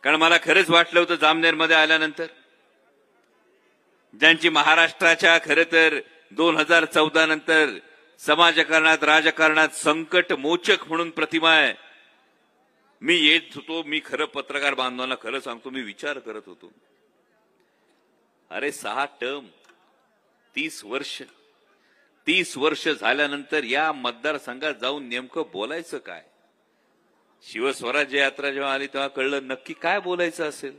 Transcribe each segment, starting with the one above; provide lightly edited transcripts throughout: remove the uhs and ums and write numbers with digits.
कारण मला खरंच वाटलं होतं जामनेरमध्ये आल्यानंतर ज्यांची महाराष्ट्राच्या खरं तर 2014 नंतर समाजकारणात राजकारणात संकट मोचक म्हणून प्रतिमा आहे. मी येत होतो, मी खरं पत्रकार बांधवांना खरं सांगतो, मी विचार करत होतो, अरे 6 टर्म 30 वर्ष झाल्यानंतर या मतदारसंघात जाऊन नेमकं बोलायचं काय. शिवस्वराज्य यात्रा जेव्हा आली तेव्हा कळलं नक्की काय बोलायचं असेल.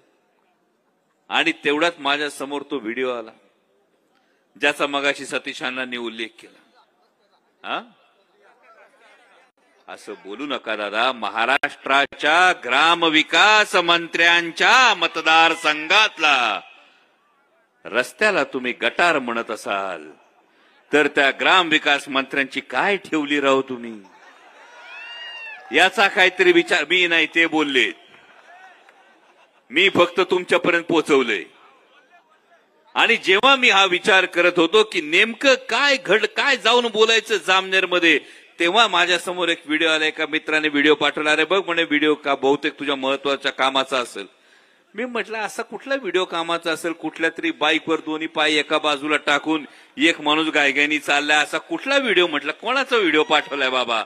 आणि तेवढाच माझ्या समोर तो व्हिडिओ आला ज्याचा मगाशी सतीश अण्णांनी उल्लेख केला. असं बोलू नका दादा. महाराष्ट्राच्या ग्रामविकास मंत्र्यांच्या मतदारसंघातला रस्त्याला तुम्ही गटार म्हणत असाल तर त्या ग्रामविकास मंत्र्यांची काय ठेवली राहू तुम्ही. याचा काहीतरी विचार. मी नाही ते बोलले, मी फक्त तुमच्यापर्यंत पोहोचवलंय. आणि जेव्हा मी हा विचार करत होतो की नेमकं काय जाऊन बोलायचं जामनेरमध्ये, तेव्हा माझ्या समोर एक व्हिडिओ आला. एका मित्राने व्हिडिओ पाठवला. अरे बघ म्हणे व्हिडिओ का बहुतेक तुझ्या महत्वाच्या कामाचा असेल. मी म्हटलं असा कुठला व्हिडिओ कामाचा असेल. कुठल्या तरी बाईकवर दोन्ही पाय एका बाजूला टाकून एक माणूस गायगायनी चाललाय असा कुठला व्हिडिओ. म्हटलं कोणाचा व्हिडिओ पाठवलाय बाबा.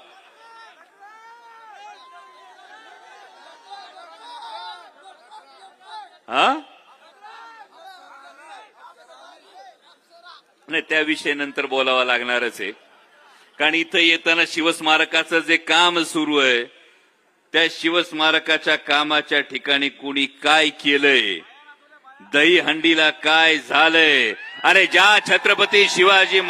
नाही त्याविषयी नंतर बोलावं लागणारच आहे. कारण इथं येताना शिवस्मारकाचं जे काम सुरू आहे त्या शिवस्मारकाच्या कामाच्या ठिकाणी कुणी काय केलंय, दहीहंडीला काय झालंय. अरे ज्या छत्रपती शिवाजी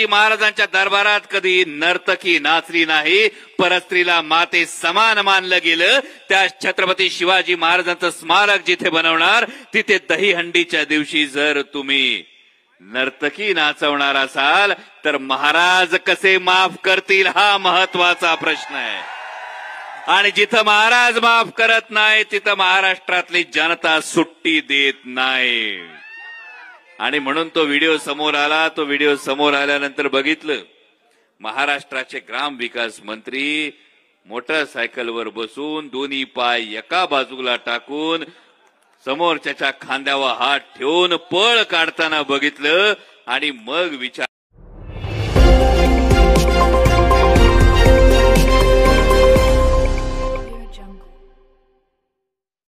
महाराजांच्या दरबारात कधी नर्तकी नाचली नाही, परस्त्रीला माते समान मानलं गेलं, त्या छत्रपती शिवाजी महाराजांचं स्मारक जिथे बनवणार तिथे दहीहंडीच्या दिवशी जर तुम्ही नर्तकी नाचवणार असाल तर महाराज कसे माफ करतील हा महत्वाचा प्रश्न आहे. आणि जिथं महाराज माफ करत नाही तिथं महाराष्ट्रातली जनता सुट्टी देत नाही. आणि म्हणून तो व्हिडिओ समोर आला. तो व्हिडिओ समोर आल्यानंतर बघितलं महाराष्ट्राचे ग्रामविकास मंत्री मोटरसायकलवर बसून दोन्ही पाय एका बाजूला टाकून समोरच्याच्या खांद्यावर हात ठेवून पळ काढताना बघितलं. आणि मग विचार